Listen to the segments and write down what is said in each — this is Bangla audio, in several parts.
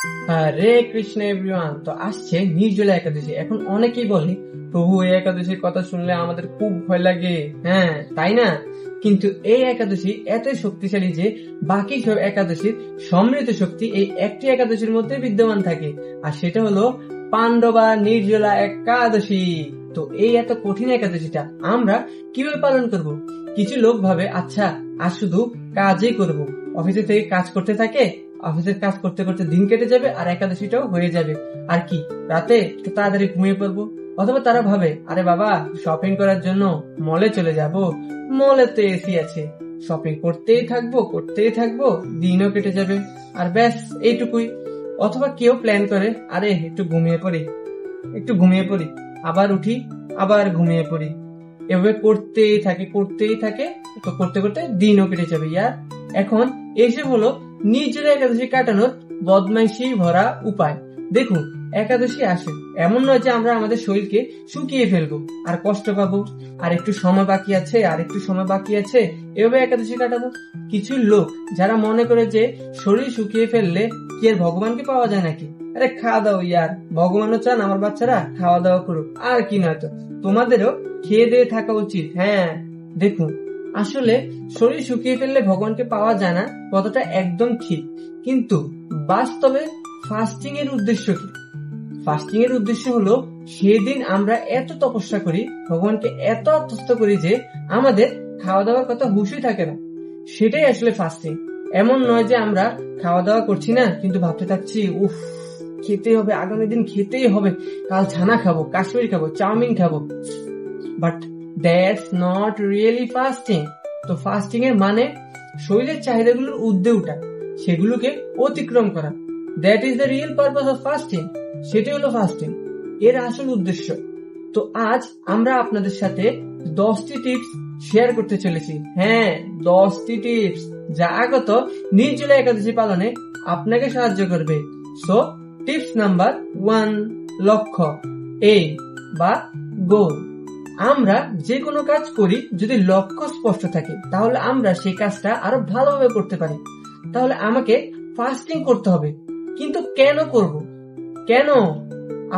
হরে কৃষ্ণ এভরিওয়ান। তো আসছে নির্জলা একাদশী। এখন অনেকেই বলে প্রভু এই একাদশীর কথা শুনলে আমাদের খুব ভয় লাগে, হ্যাঁ তাই না? কিন্তু এই একাদশী এতই শক্তিশালী যে বাকি সব একাদশীর সম্মিলিত শক্তি এই একটি একাদশীর মধ্যে বিদ্যমান থাকে, আর সেটা হলো পাণ্ডবা নির্জলা একাদশী। তো এই এত কঠিন একাদশীটা আমরা কিভাবে পালন করব? কিছু লোক ভাবে আচ্ছা আজ শুধু কাজই করব, অফিসে থেকে কাজ করতে থাকে, অফিসের কাজ করতে করতে দিন কেটে যাবে আর একাদশীটাও হয়ে যাবে, আর কি রাতে একটু তাড়াতাড়ি ঘুমিয়ে পড়বো। অথবা তারা ভাবে আরে বাবা শপিং করার জন্য মলে চলে যাব, মলে তো এসি আছে, শপিং করতেই থাকবো দিনও কেটে যাবে, আর ব্যাস এইটুকুই। অথবা কেউ প্ল্যান করে আরে একটু ঘুমিয়ে পড়ি, আবার উঠি, আবার ঘুমিয়ে পড়ি, এভাবে করতেই থাকে। তো করতে করতে দিনও কেটে যাবে ইয়ার। এখন এসে হলো নির্জলা একাদশী কাটানোর বদমাইশি ভরা উপায়। দেখুন, একাদশী আসে এমন নয় যে আমরা আমাদের শরীরকে শুকিয়ে ফেলবো আর কষ্ট পাবো, আর একটু সময় বাকি আছে এভাবে একাদশী কাটাবো। কিছু লোক যারা মনে করে যে শরীর শুকিয়ে ফেললে কি আর ভগবানকে পাওয়া যায় নাকি, আরে খাওয়া দাও ইয়ার, ভগবানও চান আমার বাচ্চারা খাওয়া দাওয়া করুক, আর কি নয়তো তোমাদেরও খেয়ে দিয়ে থাকা উচিত। হ্যাঁ দেখুন, আসলে শরীর শুকিয়ে ফেললে ভগবানকে পাওয়া যায় না কথাটা একদম ঠিক, কিন্তু বাস্তবে ফাস্টিং এর উদ্দেশ্য কি? ফাস্টিং এর উদ্দেশ্য হলো সেদিন আমরা এত তপস্যা করি, ভগবানকে এত আত্মস্থ করি যে আমাদের খাওয়া দাওয়ার কথা হুঁশই থাকে না, সেটাই আসলে ফাস্টিং। এমন নয় যে আমরা খাওয়া দাওয়া করছি না কিন্তু ভাবতে থাকছি উফ খেতেই হবে, আগামী দিন খেতেই হবে, কাল ছানা খাবো, কাশ্মীর খাবো, চাউমিন খাবো, but that's not really fasting. তো ফাস্টিং এর মানে শরীরের চাহিদাগুলোর ঊর্ধ্বে উঠা, সেগুলোকে অতিক্রম করা। That is the real purpose of fasting. সেটাই হলো ফাস্টিং এর আসল উদ্দেশ্য। তো আজ আমরা আপনাদের সাথে 10টি টিপস শেয়ার করতে চলেছি। হ্যাঁ, 10টি টিপস যা আগত নির্জলা একাদশী পালনে আপনাকে সাহায্য করবে। সো টিপস নাম্বার 1, লক্ষ্য, এই বা গোল। আমরা যে কোনো কাজ করি যদি লক্ষ্য স্পষ্ট থাকে তাহলে আমরা সেই কাজটা আরো ভালোভাবে করতে পারি। তাহলে আমাকে ফাস্টিং করতে হবে, কিন্তু কেন করব? কেন?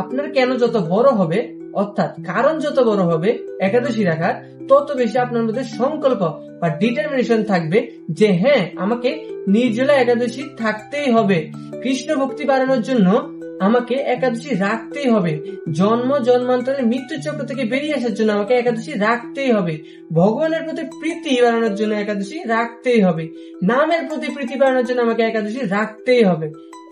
আপনার কেন যত বড় হবে, অর্থাৎ কারণ যত বড় হবে একাদশী রাখার, তত বেশি আপনার মধ্যে সংকল্প বা ডিটারমিনেশন থাকবে যে হ্যাঁ আমাকে নির্জলা একাদশী থাকতেই হবে, কৃষ্ণ ভক্তি বাড়ানোর জন্য আমাকে একাদশী রাখতেই হবে, জন্ম জন্মান্তরের মৃত্যু চক্র থেকে বেরিয়ে আসার জন্য আমাকে একাদশী রাখতেই হবে, ভগবানের প্রতি প্রীতি বাড়ানোর জন্য একাদশী রাখতেই হবে, নামের প্রতি প্রীতি বাড়ানোর জন্য আমাকে একাদশী রাখতেই হবে।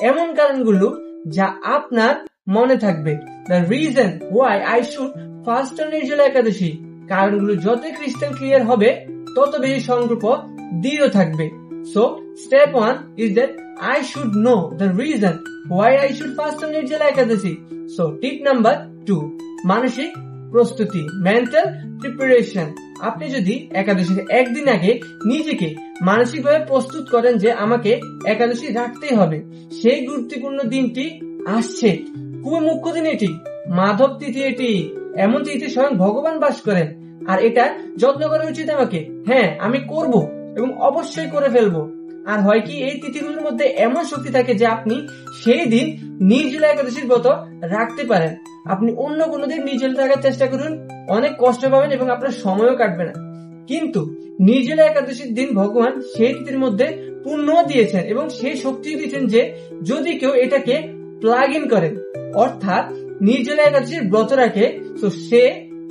এমন কারণগুলো যা আপনার মনে থাকবে। The reason why I should fast on নির্জলা একাদশী, কারণগুলো যত ক্রিস্টাল ক্লিয়ার হবে তত বেশি সংকল্প দৃঢ় থাকবে। So step 1 is that I should know the reason why I should fast on নির্জলা একাদশী। সো টিপ নাম্বার 2, মানসিক প্রস্তুতি, মেন্টাল প্রিপারেশন। আপনি যদি একাদশীর একদিন আগে নিজেকে মানসিকভাবে প্রস্তুত করেন যে আমাকে একাদশী রাখতেই হবে, সেই গুরুত্বপূর্ণ দিনটি আসছে, খুবই মুখ্য দিন এটি, মাধব তিথি এটি, এমন তিথি স্বয়ং ভগবান বাস করেন, আর এটা যত্ন করা উচিত আমাকে। হ্যাঁ আমি করব এবং অবশ্যই করে ফেলবো। আর হয় কি এই তিথিগুলোর মধ্যে এমন শক্তি থাকে যে আপনি সেই দিন নির্জলা একাদশীর ব্রত রাখতে পারেন। আপনি অন্য কোনো দিন নির্জলা থাকার চেষ্টা করুন, অনেক কষ্ট পাবেন এবং আপনার সময়ও কাটবে না, কিন্তু নির্জলা একাদশীর দিন ভগবান সেই তিথির মধ্যে পুণ্য দিয়েছেন এবং সেই শক্তি দিয়েছেন যে যদি কেউ এটাকে প্লাগ ইন করে, অর্থাৎ নির্জলা একাদশীর ব্রত রাখে, তো সে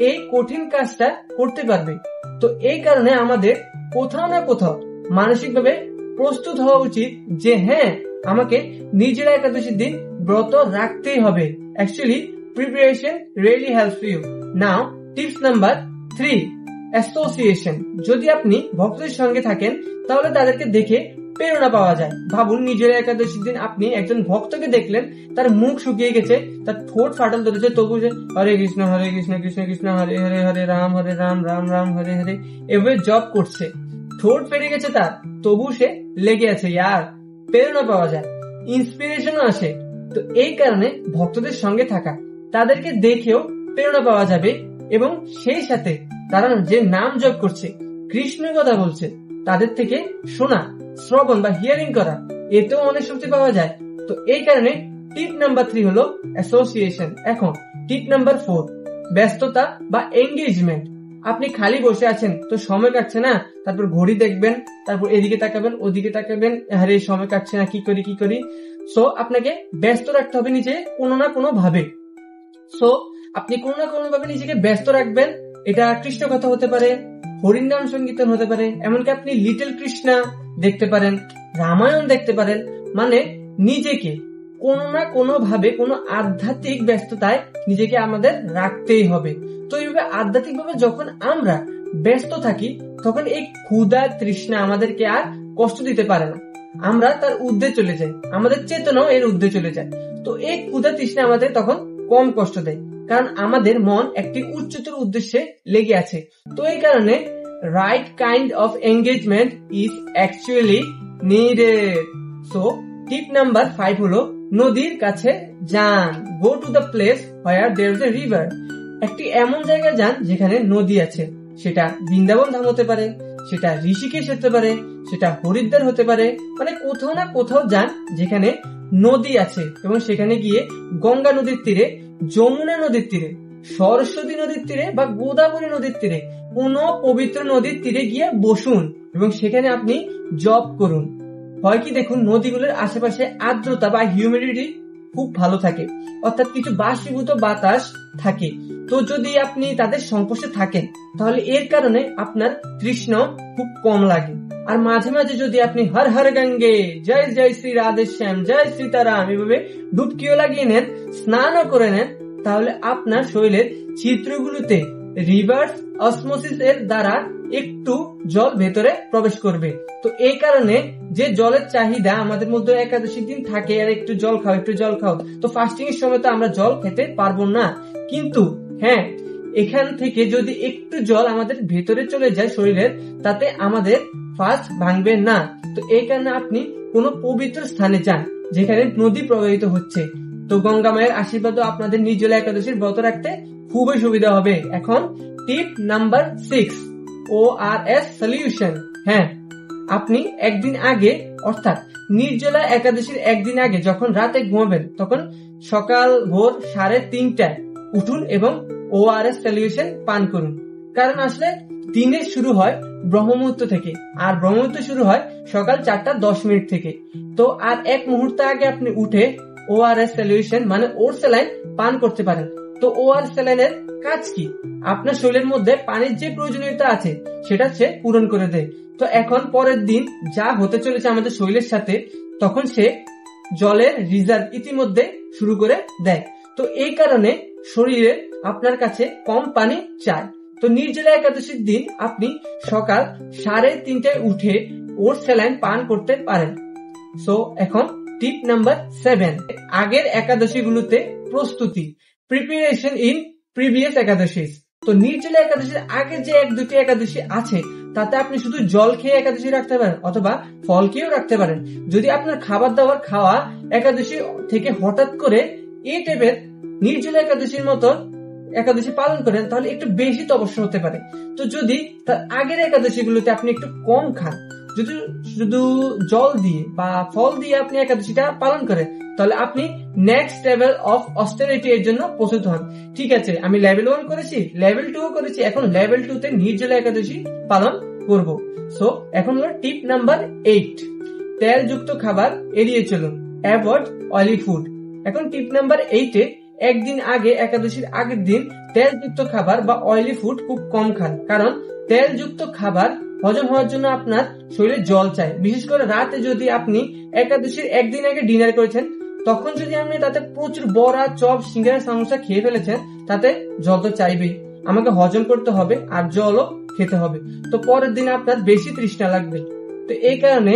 এই কঠিন কাজটা করতে পারবে। তো এই কারণে আমাদের কোথাও না কোথাও মানসিকভাবে প্রস্তুত হওয়া উচিত যে হ্যাঁ আমাকে নির্জলা একাদশীর দিন ব্রত রাখতেই হবে। Actually preparation really helps you. Now tips number 3, association. যদি আপনি ভক্তদের সঙ্গে থাকেন তাহলে তাদেরকে দেখে প্রেরণা পাওয়া যায়। ভাবুন নির্জলা একাদশীর দিন আপনি একজন ভক্তকে দেখলেন, তার মুখ শুকিয়ে গেছে, তার ঠোঁট ফাটল ধরেছে, তবু যে হরে কৃষ্ণ কৃষ্ণ কৃষ্ণ হরে হরে, হরে রাম রাম রাম হরে হরে এভাবে জপ করছে, ঠোঁট ফেটে গেছে তার, তবু সে লেগে আছে, ইয়ার প্রেরণা পাওয়া যায়, ইন্সপিরেশনও আসে। তো এই কারণে ভক্তদের সঙ্গে থাকা, তাদেরকে দেখেও প্রেরণা পাওয়া যাবে এবং সেই সাথে তারা যে নাম জপ করছে, কৃষ্ণের কথা বলছে, তাদের থেকে শোনা, শ্রবণ বা হিয়ারিং করা, এতেও অনেক শক্তি পাওয়া যায়। তো এই কারণে টিপ নাম্বার 3 হলো অ্যাসোসিয়েশন। এখন টিপ নাম্বার 4, ব্যস্ততা বা এঙ্গেজমেন্ট। আপনি খালি বসে আছেন, তো সময় কাটছে না, তারপর ঘড়ি দেখবেন, তারপর এদিকে তাকাবেন ওদিকে তাকাবেন, আরে সময় কাটছে না, কি করি। সো আপনাকে ব্যস্ত রাখতে হবে নিজে কোনো না কোনো ভাবে। সো আপনি কোনো না কোনো ভাবে নিজেকে ব্যস্ত রাখবেন। এটা কৃষ্ণ কথা হতে পারে, হরির নাম সংকীর্তন হতে পারে, এমনকি আপনি লিটল কৃষ্ণা দেখতে পারেন, রামায়ণ দেখতে পারেন। মানে নিজেকে কোনো না কোনো ভাবে কোনো আধ্যাত্মিক ব্যস্ততায় নিজেকে আমাদের রাখতেই হবে। তো এইভাবে আধ্যাত্মিক ভাবে যখন আমরা ব্যস্ত থাকি, তখন এই ক্ষুধা তৃষ্ণা আমাদেরকে আর কষ্ট দিতে পারে না। আমরা তার ঊর্ধ্বে চলে যাই, আমাদের চেতনাও এর ঊর্ধ্বে চলে যায়। তো এই ক্ষুধা তৃষ্ণা আমাদের তখন কম কষ্ট দেয়, কারণ আমাদের মন একটি উচ্চতর উদ্দেশ্যে লেগে আছে। তো এই কারণে right kind of engagement is actually needed. So tip number 5 হলো নদীর কাছে যান। Go to the place where there is a river. একটি এমন জায়গায় যান যেখানে নদী আছে। সেটা বৃন্দাবন ধাম হতে পারে, সেটা ঋষিকেশ হতে পারে, সেটা হরিদ্বার হতে পারে। মানে কোথাও না কোথাও যান যেখানে নদী আছে, এবং সেখানে গিয়ে গঙ্গা নদীর তীরে, যমুনা নদীর তীরে, সরস্বতী নদীর তীরে বা গোদাবরী নদীর তীরে, কোন পবিত্র নদীর তীরে গিয়ে বসুন এবং সেখানে আপনি জপ করুন। হয় কি দেখুন, নদীগুলোর আশেপাশে আর্দ্রতা বা হিউমিডিটি খুব ভালো থাকে, অর্থাৎ কিছু বাষ্পীভূত বাতাস থাকে। তো যদি আপনি তাদের সংস্পর্শে থাকেন, তাহলে এর কারণে আপনার তৃষ্ণ খুব কম লাগে। আর মাঝে মাঝে যদি আপনি হর হর গঙ্গে, জয় জয় শ্রী রাধেশ্যাম, জয় সীতারাম এভাবে ডুবকিও লাগিয়ে নেন, স্নানও করে নেন, তাহলে আপনার শরীরের ছিদ্রগুলোতে রিভার্স অসমোসিস এর দ্বারা একটু জল ভেতরে প্রবেশ করবে। তো এই কারণে যে জলের চাহিদা আমাদের মধ্যে একাদশী দিন থাকে, আর একটু জল খাও, তো ফাস্টিং এর সময় তো আমরা জল খেতে পারবো না। কিন্তু হ্যাঁ, এখান থেকে যদি একটু জল আমাদের ভেতরে চলে যায় শরীরের, তাতে আমাদের ফাস্ট ভাঙবে না। তো এই কারণে আপনি কোন পবিত্র স্থানে যান যেখানে নদী প্রবাহিত হচ্ছে। তো গঙ্গা মায়ের আশীর্বাদও আপনাদের নির্জলা একাদশীর ব্রত রাখতে খুবই সুবিধা হবে। এখন টিপ নাম্বার 6, ORS সলিউশন। হ্যাঁ, আপনি একদিন আগে, অর্থাৎ নির্জলা একাদশীর একদিন আগে যখন রাতে ঘুমাবেন, তখন সকাল ভোর 3:30টায় উঠুন এবং ORS সলিউশন পান করুন। কারণ আসলে দিনের শুরু হয় ব্রহ্ম মুহূর্ত থেকে, আর ব্রহ্ম মুহূর্ত শুরু হয় সকাল 4:10 থেকে। তো আর এক মুহূর্ত আগে আপনি উঠে ORS সলিউশন মানে ওর স্যালাইন পান করতে পারেন। তো ORS স্যালাইনের কাজ কি? আপনার শরীরের মধ্যে পানির যে প্রয়োজনীয়তা আছে সেটা সে পূরণ করে দেয়। তো এখন পরের দিন যা হতে চলেছে আমাদের শরীরের সাথে, তখন সে জলের রিজার্ভ ইতিমধ্যে শুরু করে দেয়। তো এই কারণে শরীরে আপনার কাছে কম পানি চায়। তো নির্জলা একাদশীর দিন আপনি সকাল 3:30টায় উঠে ওর স্যালাইন পান করতে পারেন। সো এখন টিপ নাম্বার 7, আগের একাদশী গুলোতে প্রস্তুতি, প্রিপারেশন ইন প্রিভিয়াস একাদশীস। তো নির্জলা একাদশীর আগে যে 1-2টি একাদশী আছে, তাতে আপনি শুধু জল খেয়ে একাদশী রাখতে পারেন অথবা ফল খেয়েও রাখতে পারেন। যদি আপনার খাবার দাবার খাওয়া একাদশী থেকে হঠাৎ করে এই টাইপের নির্জলা একাদশীর মতো একাদশী পালন করেন, তাহলে একটু বেশি তো অবশ্য হতে পারে। তো যদি তার আগের একাদশী গুলোতে আপনি একটু কম খান, যদি শুধু জল দিয়ে বা ফল দিয়ে আপনি একাদশীটা পালন করেন, তাহলে আপনি নেক্সট লেভেল অফ অস্টেরিটি এর জন্য প্রস্তুত হন। ঠিক আছে, আমি লেভেল 1 করেছি, লেভেল 2 করেছি, এখন লেভেল 2 তে নির্জলা একাদশী পালন করব। সো এখন হলো টিপ নাম্বার 8, তেলযুক্ত খাবার এড়িয়ে চলুন, অ্যাভয়েড অয়েলি ফুড। এখন টিপ নাম্বার 8-এ একদিন আগে, একাদশীর আগের দিন তেলযুক্ত খাবার বা অয়েলি ফুড খুব কম খান, কারণ তেলযুক্ত খাবার হজম হওয়ার জন্য আপনার শরীরে জল চাই। বিশেষ করে রাতে যদি আপনি একাদশীর একদিন আগে ডিনার করেছেন, তখন যদি আপনি তাতে প্রচুর বড়া, চপ, সিঙ্গারা, সমোসা খেয়ে ফেলেছেন, তাতে জল তো চাইবেই, আমাকে হজম করতে হবে আর জলও খেতে হবে। তো পরের দিন আপনার বেশি তৃষ্ণা লাগবে। তো এই কারণে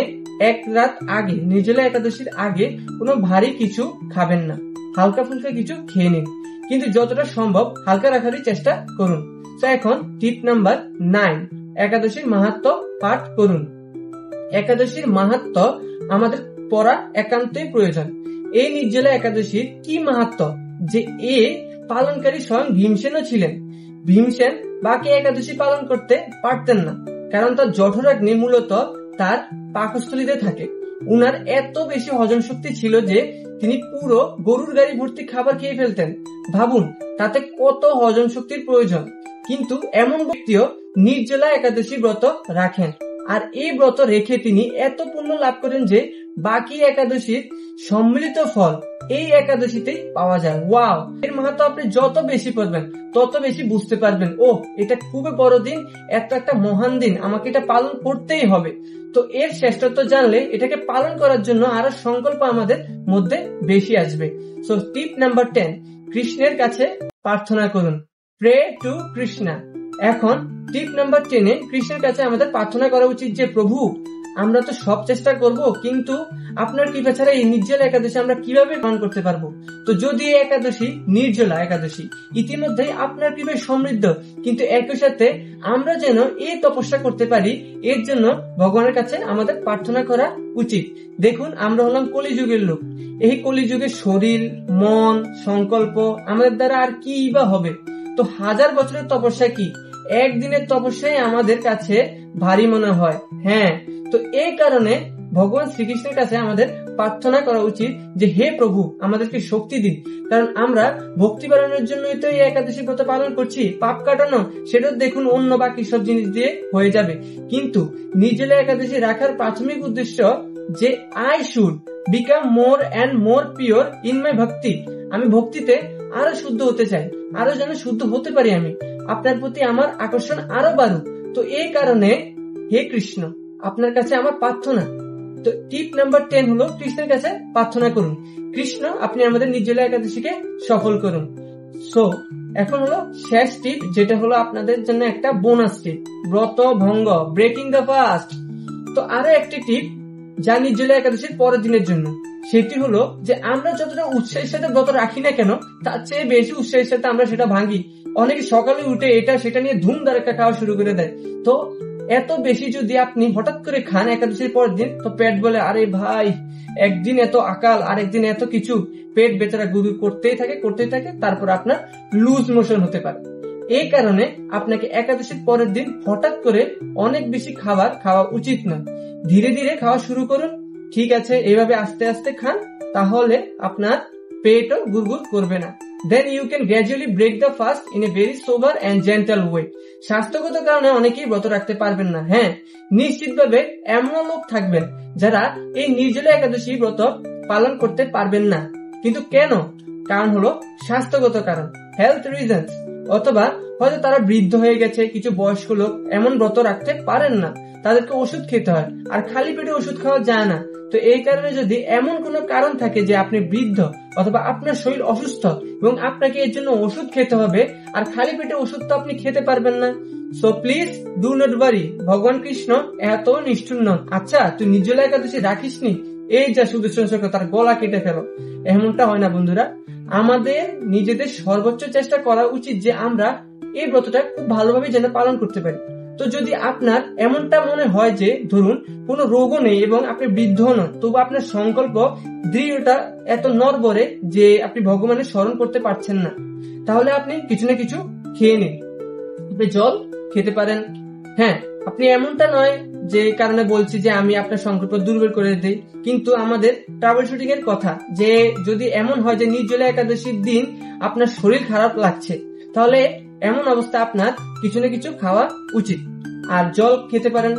এক রাত আগে, নির্জলা একাদশীর আগে কোনো ভারী কিছু খাবেন না, হালকা ফুলকা কিছু খেয়ে নিন, কিন্তু যতটা সম্ভব হালকা রাখারই চেষ্টা করুন। তো এখন টিপ নাম্বার 9, একাদশীর মাহাত্ম্য পাঠ করুন। একাদশীর মাহাত্ম্য আমাদের পড়া একান্তই প্রয়োজন। এই নির্জলা একাদশীর কি মাহাত্ম্য যে এ পালনকারী স্বয়ং ভীমসেনও ছিলেন। ভীমসেন বাকি একাদশী পালন করতে পারতেন না, কারণ তার জঠরাগ্নি মূলত তার পাকস্থলীতে থাকে। উনার এত বেশি হজম শক্তি ছিল যে তিনি পুরো গরুর গাড়ি ভর্তি খাবার খেয়ে ফেলতেন। ভাবুন তাতে কত হজম শক্তির প্রয়োজন। কিন্তু এমন ব্যক্তিও নির্জলা একাদশী ব্রত রাখেন, আর এই ব্রত রেখে তিনি এত পুণ্য লাভ করেন যে বাকি একাদশীর সম্মিলিত ফল এই একাদশীতেই পাওয়া যায়। ওয়াও! এর মাহাত্ম আপনি যত বেশি পড়বেন তত বেশি বুঝতে পারবেন, ও এটা খুবই বড় দিন, একটা মহান দিন, আমাকে এটা পালন করতেই হবে। তো এর শ্রেষ্ঠত্ব জানলে এটাকে পালন করার জন্য আরো সংকল্প আমাদের মধ্যে বেশি আসবে। সো টিপ নাম্বার 10, কৃষ্ণের কাছে প্রার্থনা করুন। Pray to Krishna. এখন টিপ নাম্বার 10-এ কৃষ্ণের কাছে আমাদের প্রার্থনা করা উচিত যে প্রভু, আমরা তো সব চেষ্টা করব, কিন্তু আপনার কৃপা ছাড়া এই নির্জলা একাদশী আমরা কিভাবে পালন করতে পারবো? তো যদি এই একাদশী নির্জলা একাদশী ইতিমধ্যেই আপনার কৃপায় সমৃদ্ধ, কিন্তু একই সাথে আমরা যেন এই তপস্যা করতে পারি, এর জন্য ভগবানের কাছে আমাদের প্রার্থনা করা উচিত। দেখুন, আমরা হলাম কলিযুগের লোক। এই কলিযুগের শরীর, মন, সংকল্প আমাদের দ্বারা আর কি বা হবে? তো 1000 বছরের তপস্যা কি একদিনের তপস্যাই আমাদের কাছে ভারী মনে হয়। হ্যাঁ, তো এই কারণে ভগবান শ্রীকৃষ্ণের কাছে আমাদের প্রার্থনা করা উচিত যে হে প্রভু, আমাদেরকে শক্তি দিন। কারণ আমরা ভক্তি বাড়ানোর জন্যই তো এই একাদশী ব্রত পালন করছি। পাপ কাটানো সেটাও দেখুন অন্য বাকি সব জিনিস দিয়ে হয়ে যাবে, কিন্তু নির্জলা একাদশী রাখার প্রাথমিক উদ্দেশ্য যে I should become more and more pure in my ভক্তি। আমি ভক্তিতে আরো শুদ্ধ হতে চাই, আরো যেন শুদ্ধ হতে পারি আমি, আপনার প্রতি আমার আকর্ষণ আরো বাড়ুক। তো এই কারণে হে কৃষ্ণ, আপনার কাছে আমার প্রার্থনা। তো টিপ নাম্বার 10 হলো কৃষ্ণের কাছে প্রার্থনা করুন। কৃষ্ণ, আপনি আমাদের নির্জলা একাদশীকে সফল করুন। সো এখন হলো শেষ টিপ, যেটা হলো আপনাদের জন্য একটা বোনাস টিপ, ব্রত ভঙ্গ, ব্রেকিং দ্য ফাস্ট। তো আরো একটি টিপ যা নির্জলা একাদশীর পরের দিনের জন্য, সেটি হলো যে আমরা যতটা উৎসাহের সাথে ব্রত রাখি না কেন, তার চেয়ে বেশি উৎসাহের সাথে আমরা সেটা ভাঙি। অনেকে সকালে উঠে এটা সেটা নিয়ে ধুমধার একটা খাওয়া শুরু করে দেয়। তো এত বেশি যদি আপনি হঠাৎ করে খান একাদশীর পরের দিন, তো পেট বলে আরে ভাই, একদিন এত আকাল আর একদিন এত কিছু, পেট বেচারা গুরু করতেই থাকে, তারপর আপনার লুজ মোশন হতে পারে। এই কারণে আপনাকে একাদশীর পরের দিন হঠাৎ করে অনেক বেশি খাওয়া উচিত না। ধীরে ধীরে খাওয়া শুরু করুন, ঠিক আছে? এইভাবে আস্তে আস্তে খান, তাহলে আপনার পেটও গুড়গুড় করবে না। Then you can gradually break the fast in a very sober and gentle way. স্বাস্থ্যগত কারণে অনেকেই ব্রত রাখতে পারবেন না। হ্যাঁ, নিশ্চিতভাবে এমন লোক থাকবেন যারা এই নির্জলা একাদশী ব্রত পালন করতে পারবেন না। কিন্তু কেন? কারণ হলো স্বাস্থ্যগত কারণ, হেলথ রিজনস, অথবা হয়তো তারা বৃদ্ধ হয়ে গেছে, কিছু বয়স্ক লোক এমন ব্রত রাখতে পারেন না, তাদেরকে ওষুধ খেতে হয়, আর খালি পেটে ওষুধ খাওয়া যায় না। তো এই কারণে যদি এমন কোনো কারণ থাকে যে আপনি বৃদ্ধ অথবা আপনার শরীর অসুস্থ এবং আপনাকে এর জন্য ওষুধ খেতে হবে, আর খালি পেটে ওষুধ তো আপনি খেতে পারবেন না, so please do not worry, ভগবান কৃষ্ণ এত নিষ্ঠুর নন। আচ্ছা, তুই নির্জলা একাদশী রাখিসনি, এই যা সুদর্শন চক্র তার গলা কেটে ফেলো, এমনটা হয় না বন্ধুরা। আমাদের নিজেদের সর্বোচ্চ চেষ্টা করা উচিত যে আমরা এই ব্রতটা খুব ভালোভাবে যেন পালন করতে পারি। তো যদি আপনার এমনটা মনে হয় যে ধরুন কোনো রোগও নেই এবং আপনি বৃদ্ধ নন, তবু আপনার সংকল্প দৃঢ়তা এত নড়বড়ে যে আপনি ভগবানের স্মরণ করতে পারছেন না, তাহলে আপনি কিছু না কিছু খেয়ে নিন। আপনি জল খেতে পারেন। হ্যাঁ, আপনি এমনটা নয় যে কারণে বলছি যে আমি আপনার সংকল্প দুর্বল করে দেই, কিন্তু আমাদের ট্রাভেল শুটিং এর কথা, যে যদি এমন হয় যে নির্জলা একাদশীর দিন আপনার শরীর খারাপ লাগছে, তাহলে এমন অবস্থা আপনার কিছু না কিছু খাওয়া উচিত। আর জল খেতে পারেন।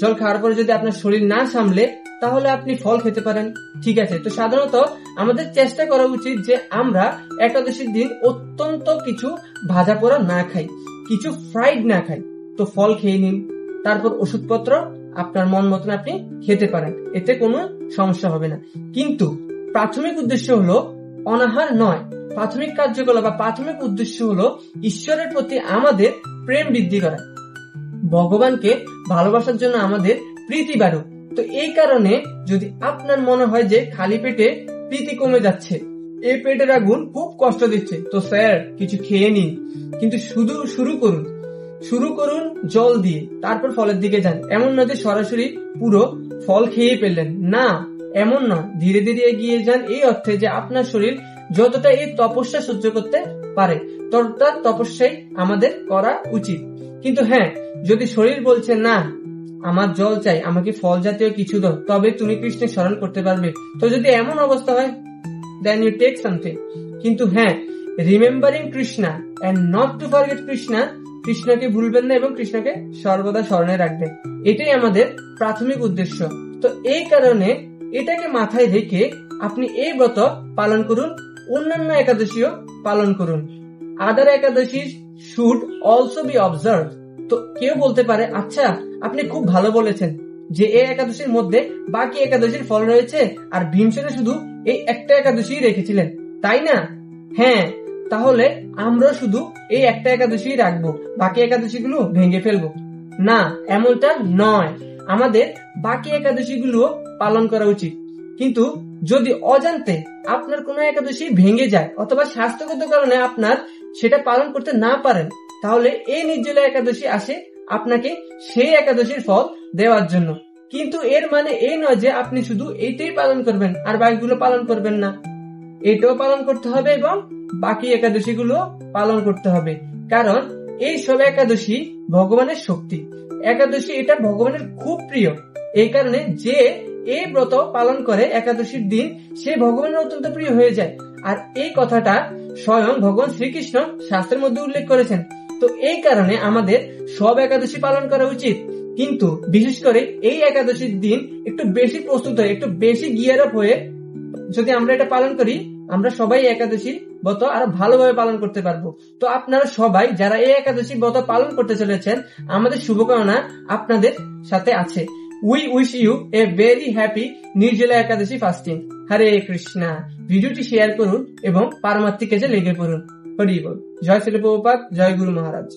জল খাওয়ার পরে যদি আপনার শরীর না সামলে, তাহলে আপনি ফল খেতে পারেন। ঠিক আছে? তো সাধারণত আমাদের চেষ্টা করা উচিত যে আমরা একাদশীর দিন অত্যন্ত কিছু ভাজা পোড়া না খাই, কিছু ফ্রাইড না খাই। তো ফল খেয়ে নিন, তারপর ওষুধপত্র আপনার মন মতন আপনি খেতে পারেন, এতে কোনো সমস্যা হবে না। কিন্তু প্রাথমিক উদ্দেশ্য হলো অনাহার নয়। প্রাথমিক কার্যকলাপ বা প্রাথমিক উদ্দেশ্য হলো ঈশ্বরের প্রতি আমাদের প্রেম বৃদ্ধি করা, ভগবানকে ভালোবাসার জন্য আমাদের প্রীতি বাড়ুক। তো এই কারণে যদি আপনার মনে হয় যে খালি পেটে প্রীতি কমে যাচ্ছে, এই পেটের আগুন খুব কষ্ট দিচ্ছে, তো স্যার কিছু খেয়ে নিন, কিন্তু শুরু করুন জল দিয়ে, তারপর ফলের দিকে যান। এমন নয় যে সরাসরি পুরো ফল খেয়ে ফেললেন, না, এমন নয়। ধীরে ধীরে এগিয়ে যান, এই অর্থে যে আপনার শরীর যতটা এই তপস্যা সহ্য করতে পারে ততটা তপস্যাই আমাদের করা উচিত। কিন্তু হ্যাঁ, যদি শরীর বলছে না আমার জল চাই, আমাকে ফল জাতীয় কিছু দাও, তবে তুমি কৃষ্ণের স্মরণ করতে পারবে। তো যদি এমন অবস্থা হয়, দেন ইউ টেক সামথিং। কিন্তু হ্যাঁ, remembering Krishna and not to forget Krishna, কৃষ্ণকে ভুলবেন না এবং কৃষ্ণকে সর্বদা স্মরণে রাখবেন। এটাই আমাদের প্রাথমিক উদ্দেশ্য। তো এই কারণে এটাকে মাথায় রেখে আপনি এই ব্রত পালন করুন, অন্যান্য একাদশীও পালন করুন। আদার একাদশী শুড অলসো বি অবজার্ভ। তো কেউ বলতে পারে, আচ্ছা আপনি খুব ভালো বলেছেন যে এই একাদশীর মধ্যে বাকি একাদশীর ফল রয়েছে, আর ভীমসেনে শুধু এই একটা একাদশী রেখেছিলেন, তাই না? হ্যাঁ, তাহলে আমরা শুধু এই একটা একাদশী রাখবো, বাকি একাদশী গুলো ভেঙে ফেলবো না, এমনটা নয়। আমাদের বাকি একাদশী গুলো পালন করা উচিত। কিন্তু যদি অজান্তে আপনার কোনো একাদশী ভেঙে যায় অথবা স্বাস্থ্যগত কারণে আপনার সেটা পালন করতে না পারেন, তাহলে এই নির্জলা একাদশী আসে আপনাকে সেই একাদশীর ফল দেওয়ার জন্য। কিন্তু এর মানে এই নয় যে আপনি শুধু এইটাই পালন করবেন আর বাকিগুলো পালন করবেন না। এটাও পালন করতে হবে এবং বাকি একাদশী গুলো পালন করতে হবে, কারণ এই সব একাদশী ভগবানের শক্তি। একাদশী এটা ভগবানের খুব প্রিয়। এই কারণে যে এই ব্রত পালন করে একাদশীর দিন, সে ভগবানের অত্যন্ত প্রিয় হয়ে যায়। আর এই কথাটা স্বয়ং ভগবান শ্রীকৃষ্ণ শাস্ত্রের মধ্যে উল্লেখ করেছেন। তো এই কারণে আমাদের সব একাদশী পালন করা উচিত, কিন্তু বিশেষ করে এই একাদশীর দিন একটু বেশি প্রস্তুত হয়ে, একটু বেশি গিয়ার আপ হয়ে যদি আমরা এটা পালন করি, আমরা সবাই একাদশী ব্রত আরো ভালোভাবে পালন করতে পারবো। তো আপনারা সবাই যারা এই একাদশী ব্রত পালন করতে চলেছেন, আমাদের শুভকামনা আপনাদের সাথে আছে। We wish you a very happy Nirjala Ekadashi fasting. হরে কৃষ্ণা। ভিডিওটি শেয়ার করুন এবং পারমার্থিক কাজে লেগে পড়ুন। হরি বল। জয় শ্রী প্রভুপাদ, জয় গুরু মহারাজ।